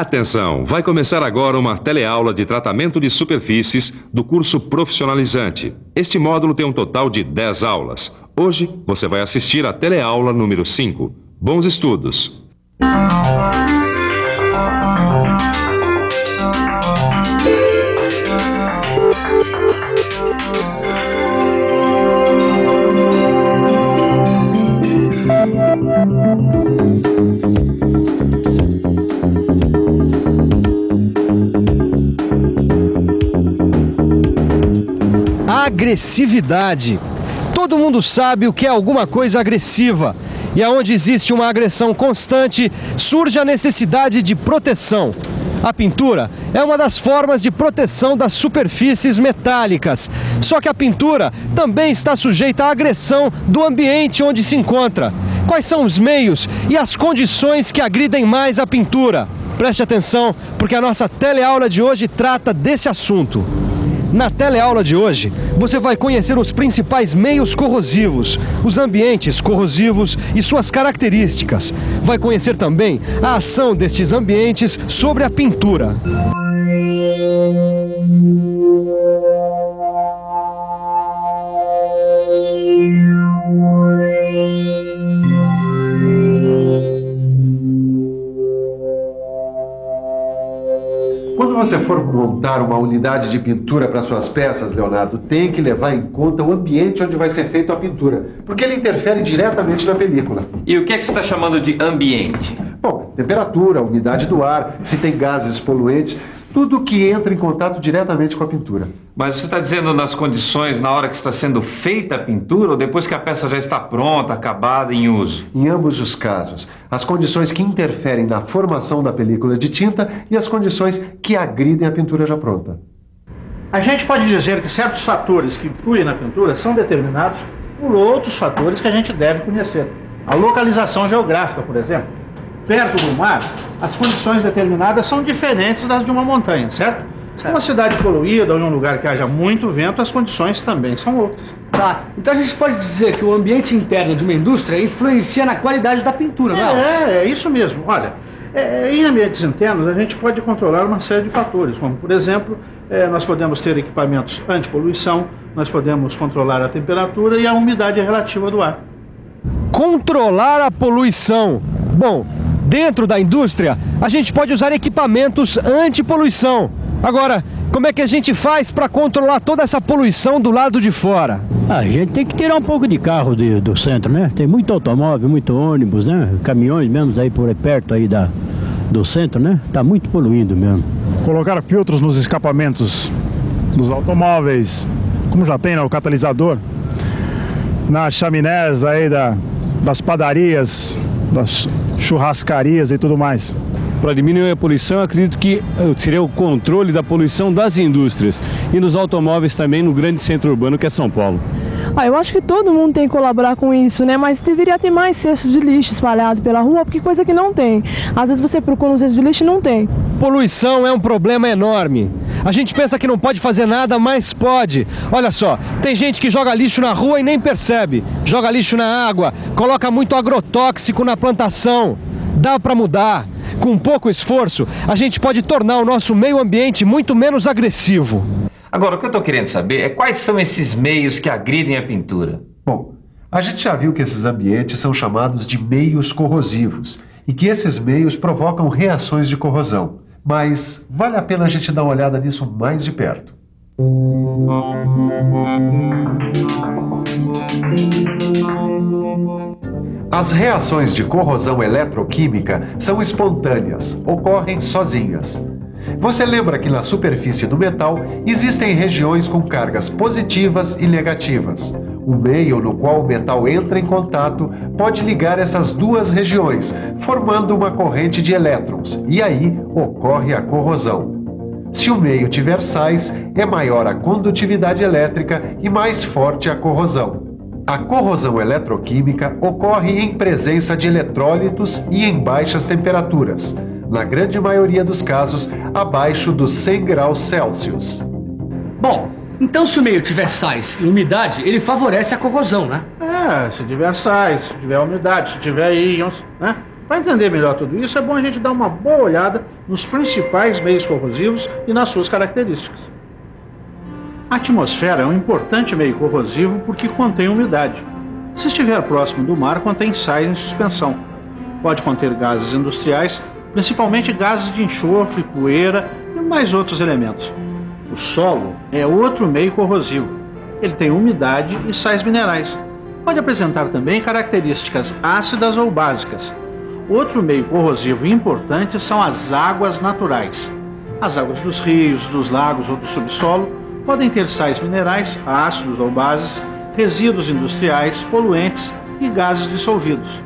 Atenção! Vai começar agora uma teleaula de tratamento de superfícies do curso profissionalizante. Este módulo tem um total de 10 aulas. Hoje você vai assistir a teleaula número 5. Bons estudos! Agressividade. Todo mundo sabe o que é alguma coisa agressiva. E aonde existe uma agressão constante, surge a necessidade de proteção. A pintura é uma das formas de proteção das superfícies metálicas. Só que a pintura também está sujeita à agressão do ambiente onde se encontra. Quais são os meios e as condições que agridem mais a pintura? Preste atenção, porque a nossa teleaula de hoje trata desse assunto. Na teleaula de hoje, você vai conhecer os principais meios corrosivos, os ambientes corrosivos e suas características. Vai conhecer também a ação destes ambientes sobre a pintura. Quando você for montar uma unidade de pintura para suas peças, Leonardo, tem que levar em conta o ambiente onde vai ser feita a pintura, porque ele interfere diretamente na película. E o que é que você está chamando de ambiente? Bom, temperatura, umidade do ar, se tem gases poluentes, tudo que entra em contato diretamente com a pintura. Mas você está dizendo nas condições na hora que está sendo feita a pintura ou depois que a peça já está pronta, acabada, em uso? Em ambos os casos, as condições que interferem na formação da película de tinta e as condições que agridem a pintura já pronta. A gente pode dizer que certos fatores que influem na pintura são determinados por outros fatores que a gente deve conhecer. A localização geográfica, por exemplo. Perto do mar, as condições determinadas são diferentes das de uma montanha, certo? Uma cidade poluída ou em um lugar que haja muito vento, as condições também são outras. Tá, então a gente pode dizer que o ambiente interno de uma indústria influencia na qualidade da pintura, não é? É isso mesmo. Olha, em ambientes internos a gente pode controlar uma série de fatores, como por exemplo, nós podemos ter equipamentos antipoluição, nós podemos controlar a temperatura e a umidade relativa do ar. Controlar a poluição. Bom, dentro da indústria, a gente pode usar equipamentos antipoluição. Agora, como é que a gente faz para controlar toda essa poluição do lado de fora? A gente tem que tirar um pouco de carro do centro, né? Tem muito automóvel, muito ônibus, né? Caminhões mesmo aí por perto aí do centro, né? Tá muito poluído mesmo. Colocar filtros nos escapamentos dos automóveis, como já tem, né? O catalisador. Nas chaminés aí das padarias, das churrascarias e tudo mais. Para diminuir a poluição, eu acredito que seria o controle da poluição das indústrias e nos automóveis também no grande centro urbano que é São Paulo. Eu acho que todo mundo tem que colaborar com isso, né? Mas deveria ter mais cestos de lixo espalhados pela rua, porque coisa que não tem. Às vezes você procura um cesto de lixo e não tem. Poluição é um problema enorme. A gente pensa que não pode fazer nada, mas pode. Olha só, tem gente que joga lixo na rua e nem percebe. Joga lixo na água, coloca muito agrotóxico na plantação. Dá para mudar. Com pouco esforço, a gente pode tornar o nosso meio ambiente muito menos agressivo. Agora, o que eu estou querendo saber é quais são esses meios que agridem a pintura. Bom, a gente já viu que esses ambientes são chamados de meios corrosivos e que esses meios provocam reações de corrosão. Mas vale a pena a gente dar uma olhada nisso mais de perto. As reações de corrosão eletroquímica são espontâneas, ocorrem sozinhas. Você lembra que na superfície do metal existem regiões com cargas positivas e negativas. O meio no qual o metal entra em contato pode ligar essas duas regiões, formando uma corrente de elétrons, e aí ocorre a corrosão. Se o meio tiver sais, é maior a condutividade elétrica e mais forte a corrosão. A corrosão eletroquímica ocorre em presença de eletrólitos e em baixas temperaturas, na grande maioria dos casos, abaixo dos 100 graus Celsius. Bom, então se o meio tiver sais e umidade, ele favorece a corrosão, né? Se tiver sais, se tiver umidade, se tiver íons, né? Para entender melhor tudo isso, é bom a gente dar uma boa olhada nos principais meios corrosivos e nas suas características. A atmosfera é um importante meio corrosivo porque contém umidade. Se estiver próximo do mar, contém sais em suspensão. Pode conter gases industriais, principalmente gases de enxofre, poeira e mais outros elementos. O solo é outro meio corrosivo. Ele tem umidade e sais minerais. Pode apresentar também características ácidas ou básicas. Outro meio corrosivo importante são as águas naturais. As águas dos rios, dos lagos ou do subsolo podem ter sais minerais, ácidos ou bases, resíduos industriais, poluentes e gases dissolvidos.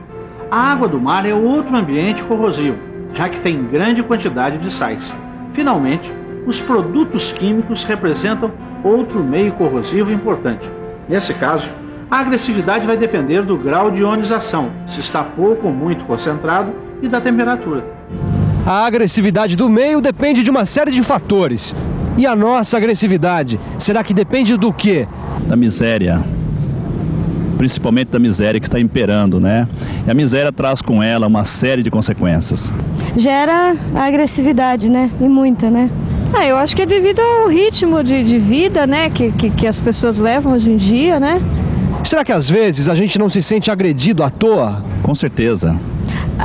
A água do mar é outro ambiente corrosivo, já que tem grande quantidade de sais. Finalmente, os produtos químicos representam outro meio corrosivo importante. Nesse caso, a agressividade vai depender do grau de ionização, se está pouco ou muito concentrado, e da temperatura. A agressividade do meio depende de uma série de fatores. E a nossa agressividade, será que depende do quê? Da miséria. Principalmente da miséria que está imperando, né? E a miséria traz com ela uma série de consequências. Gera a agressividade, né? E muita, né? Eu acho que é devido ao ritmo de vida, né? Que as pessoas levam hoje em dia, né? Será que às vezes a gente não se sente agredido à toa? Com certeza.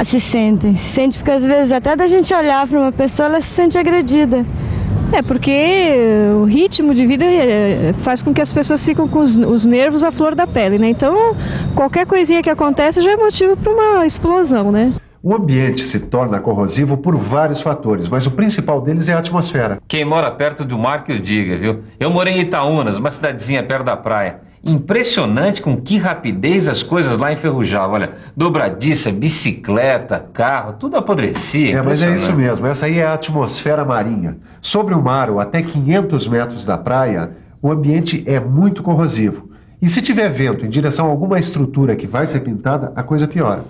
Se sente porque às vezes até da gente olhar para uma pessoa, ela se sente agredida. Porque o ritmo de vida faz com que as pessoas fiquem com os nervos à flor da pele, né? Então, qualquer coisinha que acontece já é motivo para uma explosão, né? O ambiente se torna corrosivo por vários fatores, mas o principal deles é a atmosfera. Quem mora perto do mar que o diga, viu? Eu morei em Itaúnas, uma cidadezinha perto da praia. Impressionante com que rapidez as coisas lá enferrujavam. Olha, dobradiça, bicicleta, carro, tudo apodrecia. Mas é isso mesmo, essa aí é a atmosfera marinha. Sobre o mar ou até 500 metros da praia, o ambiente é muito corrosivo. E se tiver vento em direção a alguma estrutura que vai ser pintada, a coisa piora.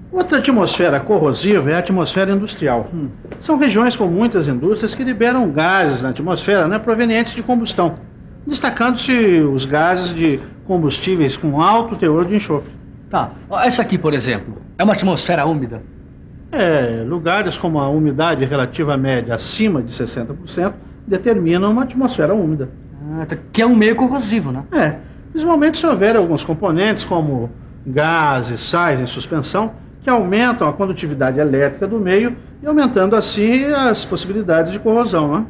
Outra atmosfera corrosiva é a atmosfera industrial. São regiões com muitas indústrias que liberam gases na atmosfera, né, provenientes de combustão, destacando-se os gases de combustíveis com alto teor de enxofre. Tá, essa aqui, por exemplo, é uma atmosfera úmida? Lugares como a umidade relativa média acima de 60% determinam uma atmosfera úmida. Que é um meio corrosivo, né? Principalmente se houver alguns componentes como gases, sais em suspensão, que aumentam a condutividade elétrica do meio e aumentando assim as possibilidades de corrosão, né?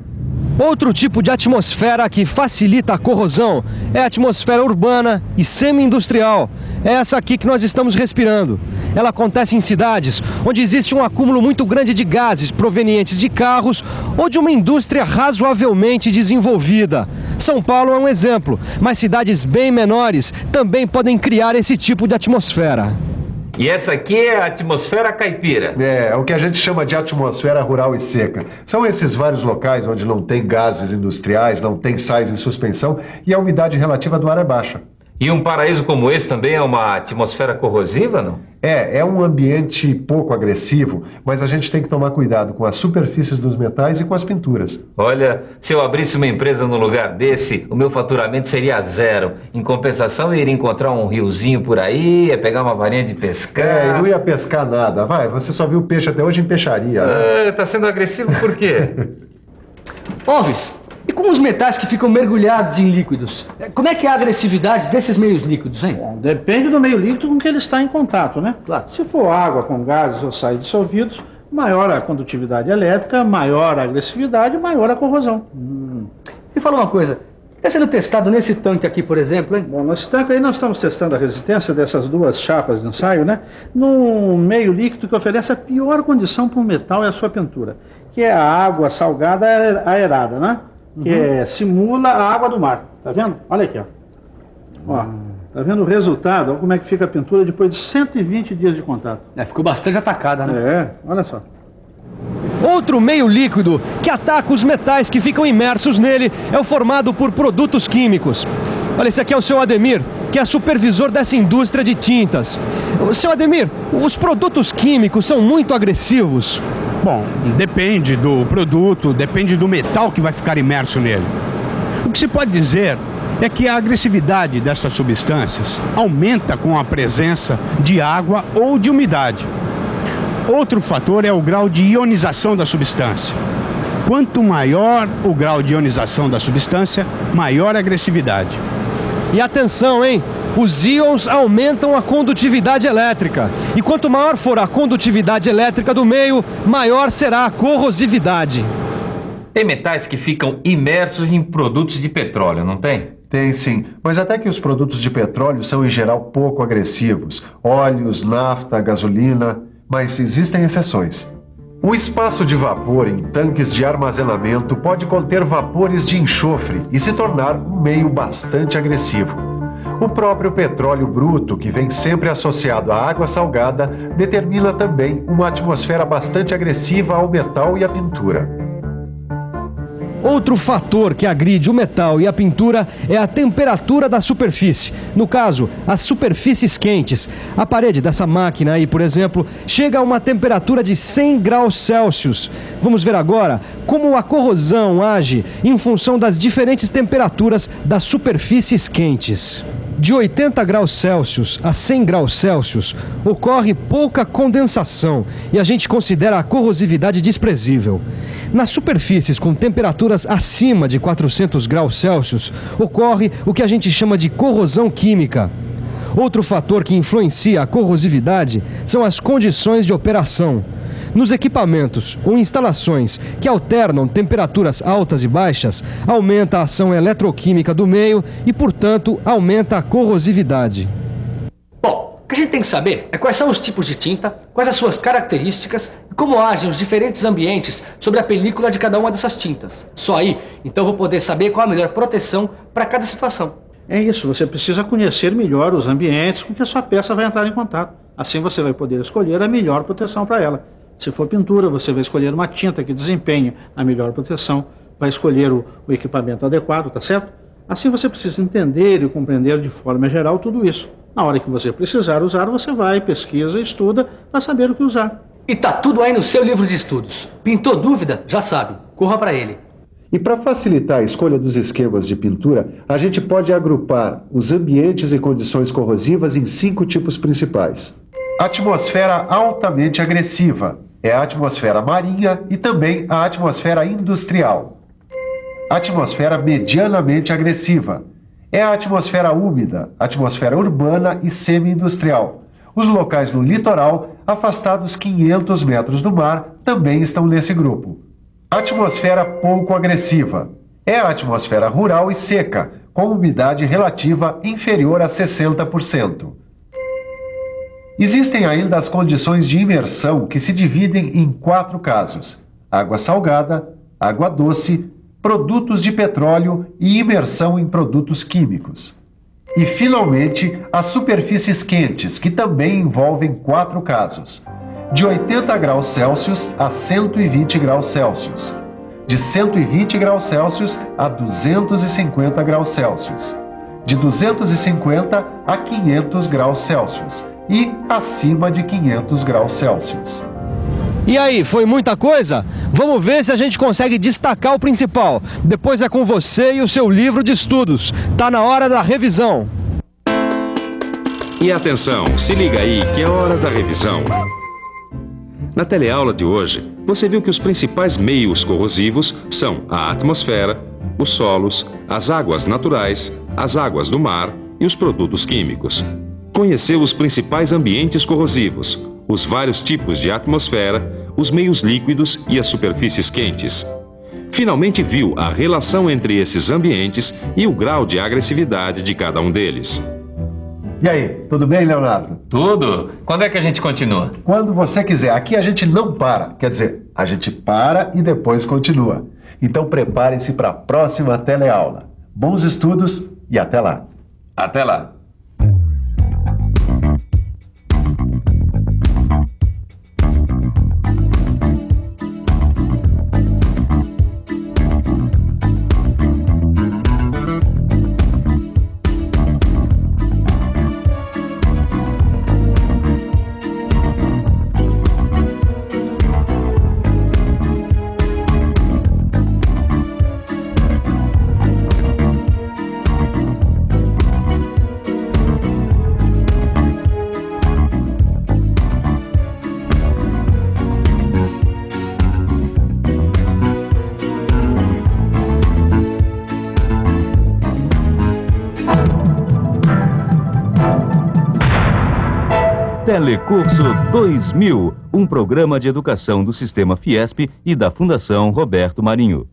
Outro tipo de atmosfera que facilita a corrosão é a atmosfera urbana e semi-industrial. É essa aqui que nós estamos respirando. Ela acontece em cidades onde existe um acúmulo muito grande de gases provenientes de carros ou de uma indústria razoavelmente desenvolvida. São Paulo é um exemplo, mas cidades bem menores também podem criar esse tipo de atmosfera. E essa aqui é a atmosfera caipira. É o que a gente chama de atmosfera rural e seca. São esses vários locais onde não tem gases industriais, não tem sais em suspensão e a umidade relativa do ar é baixa. E um paraíso como esse também é uma atmosfera corrosiva, não? É um ambiente pouco agressivo, mas a gente tem que tomar cuidado com as superfícies dos metais e com as pinturas. Olha, se eu abrisse uma empresa no lugar desse, o meu faturamento seria 0. Em compensação, eu iria encontrar um riozinho por aí, ia pegar uma varinha de pescar. E não ia pescar nada. Você só viu peixe até hoje em peixaria. Né? Tá sendo agressivo por quê? Óbvio. E com os metais que ficam mergulhados em líquidos? Como é que é a agressividade desses meios líquidos, hein? Depende do meio líquido com que ele está em contato, né? Claro. Se for água com gases ou sais dissolvidos, maior a condutividade elétrica, maior a agressividade, maior a corrosão. Me fala uma coisa, está sendo testado nesse tanque aqui, por exemplo, hein? Bom, nesse tanque aí nós estamos testando a resistência dessas duas chapas de ensaio, né? Num meio líquido que oferece a pior condição para o metal e a sua pintura, que é a água salgada aerada, né? Que simula a água do mar, tá vendo? Olha aqui, ó. Tá vendo o resultado? Olha como é que fica a pintura depois de 120 dias de contato. Ficou bastante atacada, né? Olha só. Outro meio líquido que ataca os metais que ficam imersos nele é o formado por produtos químicos. Olha, esse aqui é o seu Ademir, que é supervisor dessa indústria de tintas. Seu Ademir, os produtos químicos são muito agressivos? Bom, depende do produto, depende do metal que vai ficar imerso nele. O que se pode dizer é que a agressividade dessas substâncias aumenta com a presença de água ou de umidade. Outro fator é o grau de ionização da substância. Quanto maior o grau de ionização da substância, maior a agressividade. E atenção, hein? Os íons aumentam a condutividade elétrica. E quanto maior for a condutividade elétrica do meio, maior será a corrosividade. Tem metais que ficam imersos em produtos de petróleo, não tem? Tem sim, mas até que os produtos de petróleo são em geral pouco agressivos. Óleos, nafta, gasolina, mas existem exceções. O espaço de vapor em tanques de armazenamento pode conter vapores de enxofre e se tornar um meio bastante agressivo. O próprio petróleo bruto, que vem sempre associado à água salgada, determina também uma atmosfera bastante agressiva ao metal e à pintura. Outro fator que agride o metal e a pintura é a temperatura da superfície. No caso, as superfícies quentes. A parede dessa máquina aí, por exemplo, chega a uma temperatura de 100 graus Celsius. Vamos ver agora como a corrosão age em função das diferentes temperaturas das superfícies quentes. De 80 graus Celsius a 100 graus Celsius, ocorre pouca condensação e a gente considera a corrosividade desprezível. Nas superfícies com temperaturas acima de 400 graus Celsius, ocorre o que a gente chama de corrosão química. Outro fator que influencia a corrosividade são as condições de operação. Nos equipamentos ou instalações que alternam temperaturas altas e baixas, aumenta a ação eletroquímica do meio e, portanto, aumenta a corrosividade. Bom, o que a gente tem que saber é quais são os tipos de tinta, quais as suas características e como agem os diferentes ambientes sobre a película de cada uma dessas tintas. Só aí, então, eu vou poder saber qual a melhor proteção para cada situação. É isso, você precisa conhecer melhor os ambientes com que a sua peça vai entrar em contato. Assim você vai poder escolher a melhor proteção para ela. Se for pintura, você vai escolher uma tinta que desempenhe a melhor proteção, vai escolher o equipamento adequado, tá certo? Assim você precisa entender e compreender de forma geral tudo isso. Na hora que você precisar usar, você vai, pesquisa, estuda para saber o que usar. E tá tudo aí no seu livro de estudos. Pintou dúvida? Já sabe, corra para ele. E para facilitar a escolha dos esquemas de pintura, a gente pode agrupar os ambientes e condições corrosivas em 5 tipos principais. Atmosfera altamente agressiva é a atmosfera marinha e também a atmosfera industrial. Atmosfera medianamente agressiva é a atmosfera úmida, atmosfera urbana e semi-industrial. Os locais no litoral, afastados 500 metros do mar, também estão nesse grupo. Atmosfera pouco agressiva é a atmosfera rural e seca, com umidade relativa inferior a 60%. Existem ainda as condições de imersão que se dividem em 4 casos: água salgada, água doce, produtos de petróleo e imersão em produtos químicos. E, finalmente, as superfícies quentes, que também envolvem 4 casos: de 80 graus Celsius a 120 graus Celsius, de 120 graus Celsius a 250 graus Celsius, de 250 a 500 graus Celsius e acima de 500 graus Celsius. E aí, foi muita coisa? Vamos ver se a gente consegue destacar o principal. Depois é com você e o seu livro de estudos. Tá na hora da revisão. E atenção, se liga aí que é hora da revisão. Na teleaula de hoje, você viu que os principais meios corrosivos são a atmosfera, os solos, as águas naturais, as águas do mar e os produtos químicos. Conheceu os principais ambientes corrosivos, os vários tipos de atmosfera, os meios líquidos e as superfícies quentes. Finalmente viu a relação entre esses ambientes e o grau de agressividade de cada um deles. E aí, tudo bem, Leonardo? Tudo. Quando é que a gente continua? Quando você quiser. Aqui a gente não para. Quer dizer, a gente para e depois continua. Então preparem-se para a próxima teleaula. Bons estudos e até lá. Até lá. Telecurso 2000, um programa de educação do Sistema Fiesp e da Fundação Roberto Marinho.